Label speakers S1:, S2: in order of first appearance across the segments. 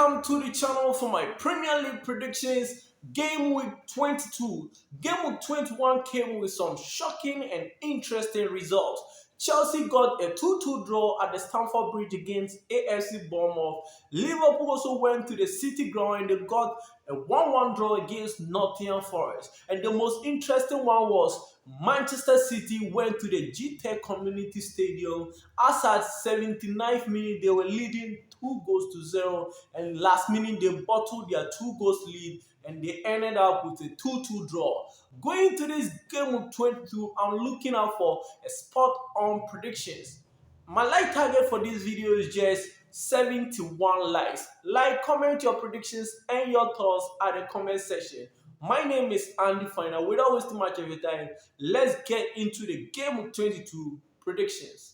S1: Welcome to the channel for my Premier League predictions. Game week 22. Game week 21 came with some shocking and interesting results. Chelsea got a 2-2 draw at the Stamford Bridge against AFC Bournemouth. Liverpool also went to the City ground and they got a 1-1 draw against Nottingham Forest. And the most interesting one was Manchester City went to the GTEC Community Stadium as at 79th minute they were leading 2-0, and last minute they bottled their 2 goals lead and they ended up with a 2-2 draw. Going to this game of 22, I'm looking out for a spot on predictions. My like target for this video is just 71 likes. Like, comment your predictions and your thoughts at the comment section. My name is Andy Finer. Without wasting much of your time, let's get into the game of 22 predictions.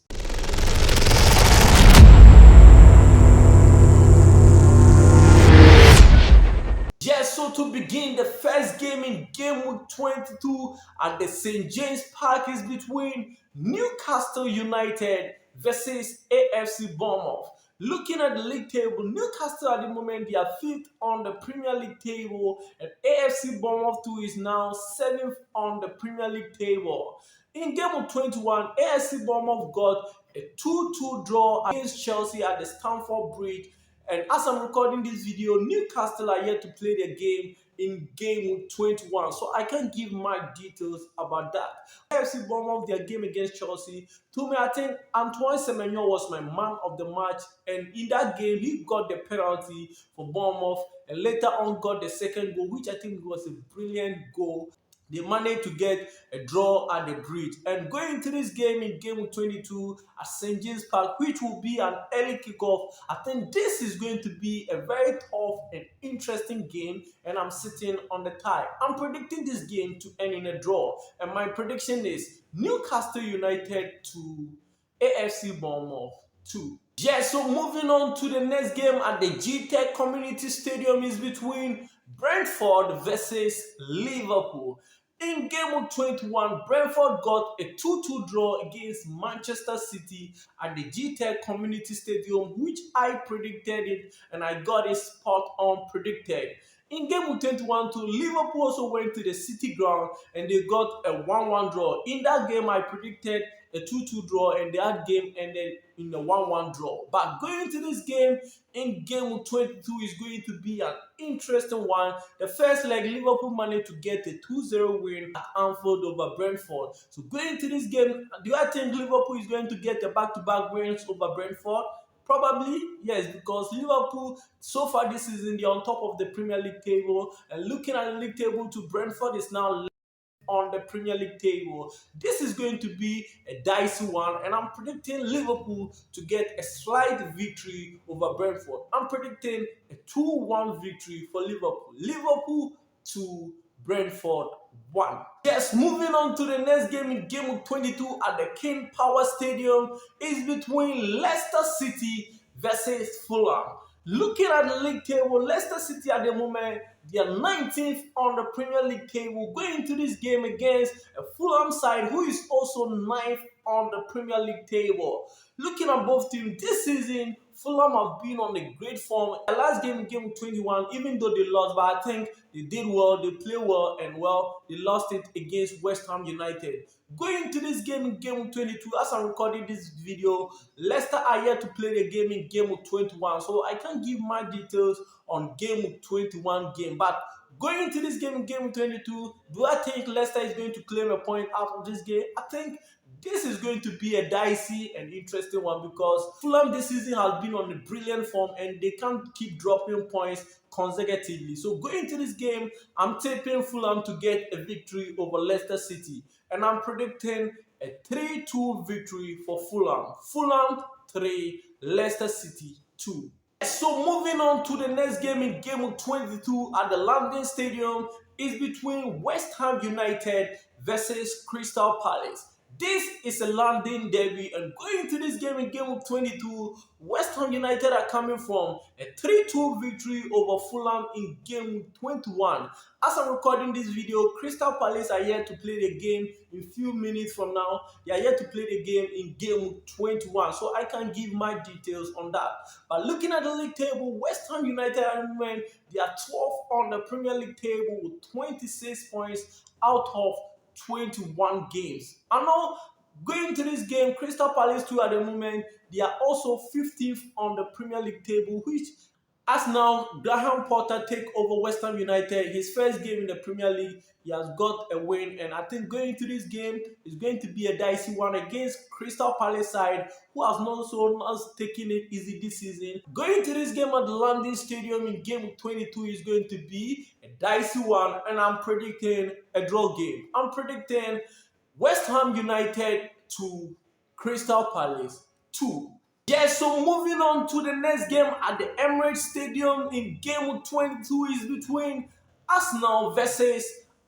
S1: Yes, so to begin, the first game in game week 22 at the St. James Park is between Newcastle United versus AFC Bournemouth. Looking at the league table, Newcastle at the moment they are 5th on the Premier League table, and AFC Bournemouth too is now 7th on the Premier League table. In game of 21, AFC Bournemouth got a 2-2 draw against Chelsea at the Stamford Bridge. And as I'm recording this video, Newcastle are yet to play their game in game week 21. So I can't give my details about that. AFC Bournemouth, their game against Chelsea. To me, I think Antoine Semenyo was my man of the match. And in that game, he got the penalty for Bournemouth. And later on got the second goal, which I think was a brilliant goal. They managed to get a draw at the bridge. And going into this game in game 22 at St. James Park, which will be an early kickoff, I think this is going to be a very tough and interesting game. And I'm sitting on the tie. I'm predicting this game to end in a draw. And my prediction is Newcastle United 2, AFC Bournemouth 2. Yeah, so moving on to the next game at the GTEC Community Stadium is between Brentford versus Liverpool. In game of 21, Brentford got a 2-2 draw against Manchester City at the GTEC Community Stadium, which I predicted it and I got it spot on predicted. In game of 21 too, Liverpool also went to the City ground and they got a 1-1 draw. In that game, I predicted a 2-2 draw and that game ended in a 1-1 draw. But going into this game, in game 22 is going to be an interesting one. The first leg, Liverpool managed to get a 2-0 win at Anfield over Brentford. So going into this game, do I think Liverpool is going to get a back-to-back wins over Brentford? Probably, yes, because Liverpool, so far this season, they're on top of the Premier League table. And looking at the league table too, Brentford is now on the Premier League table. This is going to be a dicey one, and I'm predicting Liverpool to get a slight victory over Brentford. I'm predicting a 2-1 victory for Liverpool. Liverpool 2, Brentford 1. Yes, moving on to the next game in game of 22 at the King Power Stadium is between Leicester City versus Fulham. Looking at the league table, Leicester City at the moment, they are 19th on the Premier League table, going into this game against a Fulham side who is also 9th on the Premier League table. Looking at both teams this season, Fulham have been on a great form. The last game in game 21, even though they lost, but I think they did well, they played well, and well, they lost it against West Ham United. Going into this game in game 22, as I'm recording this video, Leicester are yet to play the game in game 21, so I can't give my details on game 21 game. But going into this game in game 22, do I think Leicester is going to claim a point out of this game? I think this is going to be a dicey and interesting one because Fulham this season has been on a brilliant form and they can't keep dropping points consecutively. So going into this game, I'm tipping Fulham to get a victory over Leicester City. And I'm predicting a 3-2 victory for Fulham. Fulham 3, Leicester City 2. So moving on to the next game in game of 22 at the London Stadium is between West Ham United versus Crystal Palace. This is a London derby, and going to this game in Game Week 22, West Ham United are coming from a 3-2 victory over Fulham in Game Week 21. As I'm recording this video, Crystal Palace are here to play the game in few minutes from now. They are here to play the game in Game Week 21, so I can give my details on that. But looking at the league table, West Ham United at the moment, they are 12th on the Premier League table with 26 points out of 21 games. I know going to this game, Crystal Palace too at the moment, they are also 15th on the Premier League table, which as now Graham Potter take over West Ham United, his first game in the Premier League, he has got a win, and I think going to this game is going to be a dicey one against Crystal Palace side, who has not taken it easy this season. Going to this game at the London Stadium in Game 22 is going to be a dicey one, and I'm predicting a draw game. I'm predicting West Ham United to Crystal Palace 2. Yes, so moving on to the next game at the Emirates Stadium in Game 22 is between Arsenal versus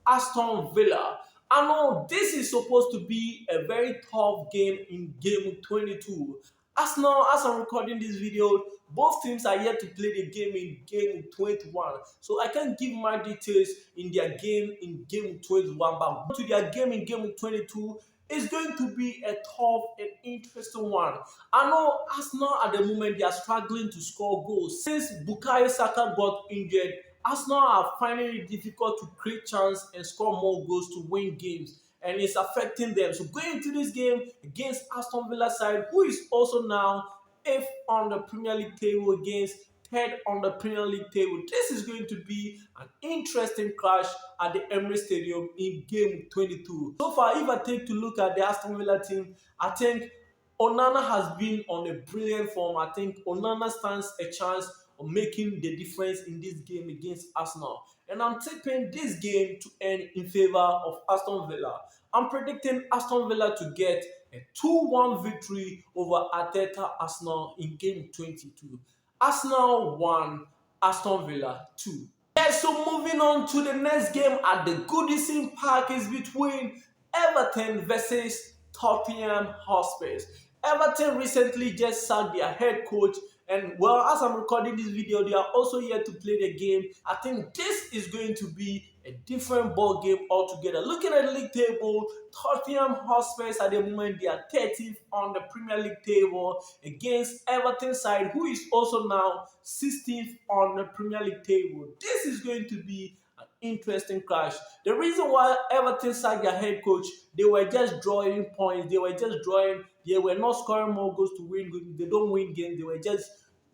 S1: Aston Villa. I know this is supposed to be a very tough game in Game 22. Arsenal, as I'm recording this video, both teams are yet to play the game in Game 21. So I can't give my details in their game in Game 21, but to their game in Game 22, it's going to be a tough and interesting one. I know Arsenal at the moment, they are struggling to score goals. Since Bukayo Saka got injured, Arsenal are finding it difficult to create chance and score more goals to win games, and it's affecting them. So going into this game against Aston Villa side, who is also now 8th on the Premier League table against 3rd on the Premier League table. This is going to be an interesting clash at the Emirates Stadium in Game 22. So far, if I take to look at the Aston Villa team, I think Onana has been on a brilliant form. I think Onana stands a chance of making the difference in this game against Arsenal. And I'm tipping this game to end in favor of Aston Villa. I'm predicting Aston Villa to get a 2-1 victory over Arteta Arsenal in Game 22. Arsenal 1, Aston Villa 2. Yes, so moving on to the next game at the Goodison Park is between Everton versus Tottenham Hotspur. Everton recently just sacked their head coach, and well, as I'm recording this video, they are also here to play the game. I think this is going to be a different ball game altogether. Looking at the league table, Tottenham Hotspur at the moment, they are 30th on the Premier League table against Everton side, who is also now 16th on the Premier League table. This is going to be an interesting clash. The reason why Everton sacked their head coach, they were just drawing points. They were not scoring more goals to win. They don't win games. They were just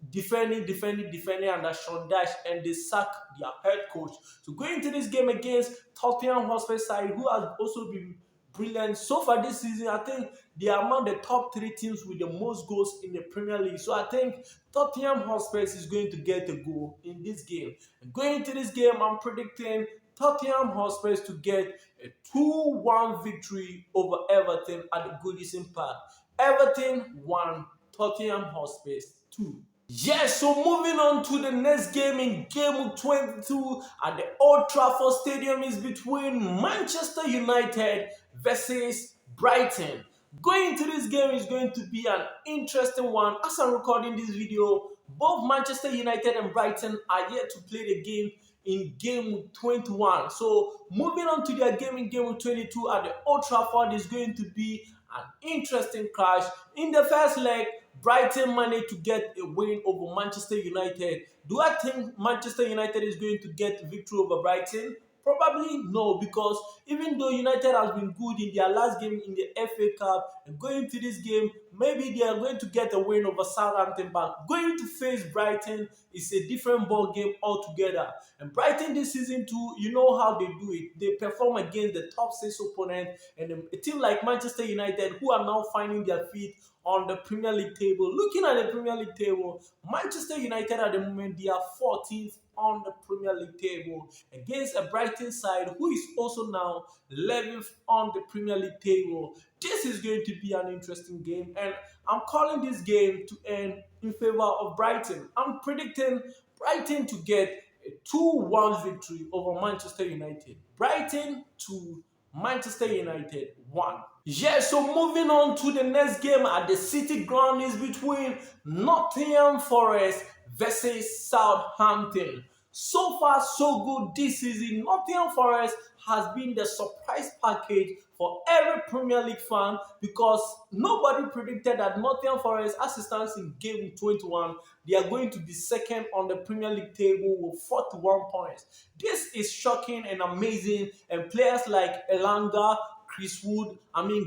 S1: defending under Sean Dash, and they sacked their head coach. So going into this game against Tottenham Hotspur side, who has also been brilliant so far this season, I think they are among the top 3 teams with the most goals in the Premier League. So I think Tottenham Hotspur is going to get a goal in this game. And going into this game, I'm predicting Tottenham Hotspur to get a 2-1 victory over Everton at the Goodison Park. Everton 1, Tottenham Hotspur 2. Yes, so moving on to the next game in Game 22 at the Old Trafford Stadium is between Manchester United versus Brighton. Going into this game is going to be an interesting one. As I'm recording this video, both Manchester United and Brighton are yet to play the game in Game 21. So moving on to their game in Game 22 at the Old Trafford is going to be an interesting clash. In the first leg, Brighton managed to get a win over Manchester United. Do I think Manchester United is going to get victory over Brighton? Probably no, because even though United has been good in their last game in the FA Cup, and going to this game, maybe they are going to get a win over Southampton, but going to face Brighton is a different ball game altogether. And Brighton this season too, you know how they do it. They perform against the top 6 opponent, and a team like Manchester United, who are now finding their feet on the Premier League table. Looking at the Premier League table, Manchester United at the moment, they are 14th on the Premier League table against a Brighton side who is also now 11th on the Premier League table. This is going to be an interesting game, and I'm calling this game to end in favor of Brighton. I'm predicting Brighton to get a 2-1 victory over Manchester United. Brighton 2, Manchester United 1. Yeah, so moving on to the next game at the City Ground is between Nottingham Forest versus Southampton. So far, so good this season. Nottingham Forest has been the surprise package for every Premier League fan because nobody predicted that Nottingham Forest, as it stands in game 21, they are going to be second on the Premier League table with 41 points. This is shocking and amazing, and players like Elanga, Chris Wood,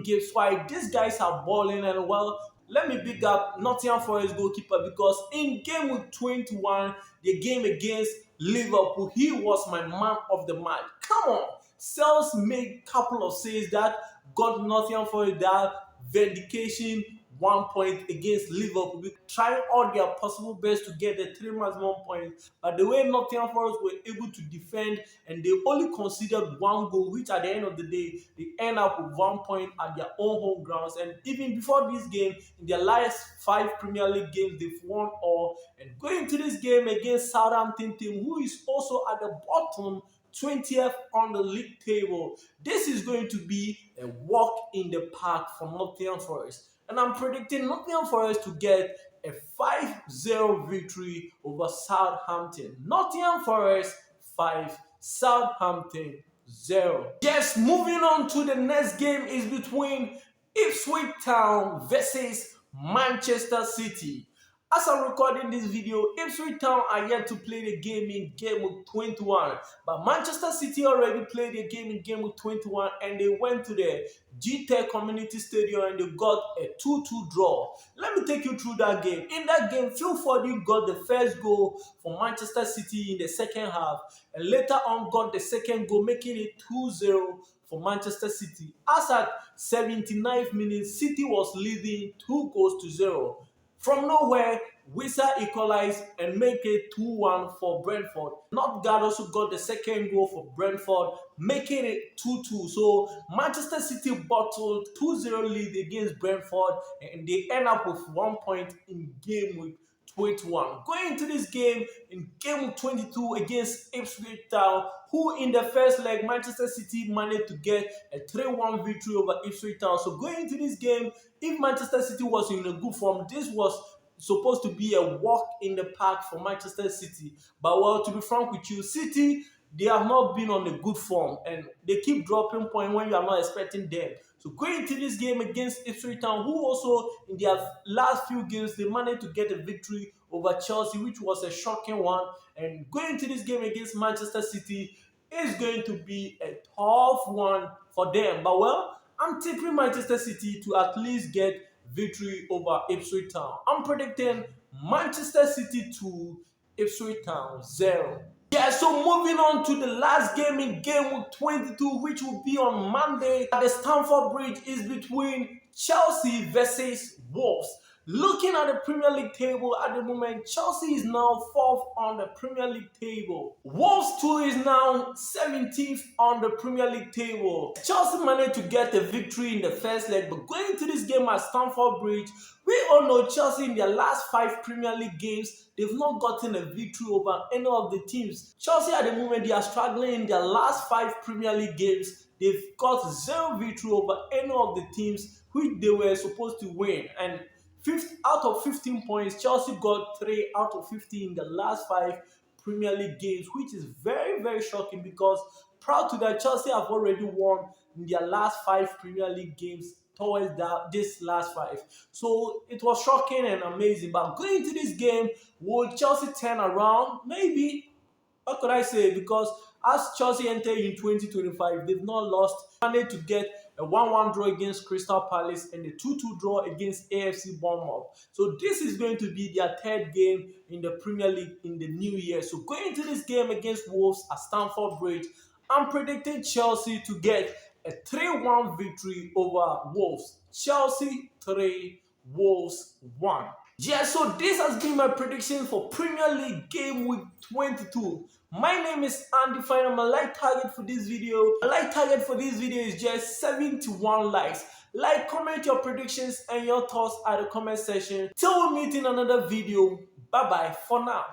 S1: Gibbs White, these guys are balling. And well, let me big up Nottingham Forest goalkeeper because in game week 21, the game against Liverpool, he was my man of the match. Come on, Sales made a couple of saves that got Nottingham Forest that vindication 1 point against Liverpool, trying all their possible best to get the 3 maximum points. But the way Nottingham Forest were able to defend and they only considered 1 goal, which at the end of the day, they end up with 1 point at their own home grounds. And even before this game, in their last 5 Premier League games, they've won all. And going to this game against Southampton team, who is also at the bottom 20th on the league table, this is going to be a walk in the park for Nottingham Forest. And I'm predicting Nottingham Forest to get a 5-0 victory over Southampton. Nottingham Forest 5, Southampton 0. Yes, moving on to the next game is between Ipswich Town versus Manchester City. As I'm recording this video, Ipswich Town are yet to play the game in game week 21. But Manchester City already played the game in game week 21 and they went to the GTEC Community Stadium and they got a 2-2 draw. Let me take you through that game. In that game, Phil Foden got the first goal for Manchester City in the second half and later on got the second goal, making it 2-0 for Manchester City. As at 79th minute, City was leading 2-0. From nowhere, Wissa equalized and make it 2-1 for Brentford. Notgard also got the second goal for Brentford, making it 2-2. So Manchester City bottled 2-0 lead against Brentford and they end up with 1 point in game week 21. Going into this game in game 22 against Ipswich Town, who in the first leg, Manchester City managed to get a 3-1 victory over Ipswich Town. So going into this game, if Manchester City was in a good form, this was supposed to be a walk in the park for Manchester City. But well, to be frank with you, City, they have not been on a good form and they keep dropping points when you are not expecting them. So going into this game against Ipswich Town, who also in their last few games, they managed to get a victory over Chelsea, which was a shocking one. And going into this game against Manchester City is going to be a tough one for them. But well, I'm tipping Manchester City to at least get victory over Ipswich Town. I'm predicting Manchester City 2, Ipswich Town 0. Yeah, so moving on to the last game in game week 22, which will be on Monday at the Stamford Bridge, is between Chelsea versus Wolves. Looking at the Premier League table at the moment, Chelsea is now 4th on the Premier League table. Wolves too is now 17th on the Premier League table. Chelsea managed to get a victory in the first leg, but going into this game at Stamford Bridge, we all know Chelsea in their last 5 Premier League games, they've not gotten a victory over any of the teams. Chelsea at the moment, they are struggling in their last 5 Premier League games. They've got 0 victory over any of the teams which they were supposed to win. And out of 15 points, Chelsea got 3 out of 15 in the last 5 Premier League games, which is very, very shocking because prior to that, Chelsea have already won in their last 5 Premier League games towards this last 5. So it was shocking and amazing. But going into this game, will Chelsea turn around? Maybe. What could I say? Because as Chelsea entered in 2025, they've not lost. They managed to get a 1-1 draw against Crystal Palace and a 2-2 draw against AFC Bournemouth. So this is going to be their 3rd game in the Premier League in the new year. So going into this game against Wolves at Stamford Bridge, I'm predicting Chelsea to get a 3-1 victory over Wolves. Chelsea 3, Wolves 1. Yeah, so this has been my prediction for Premier League game week 22. My name is Andy Fine. My like target for this video. My like target for this video is just 71 likes. Like, comment your predictions and your thoughts at the comment section. Till we meet in another video. Bye bye for now.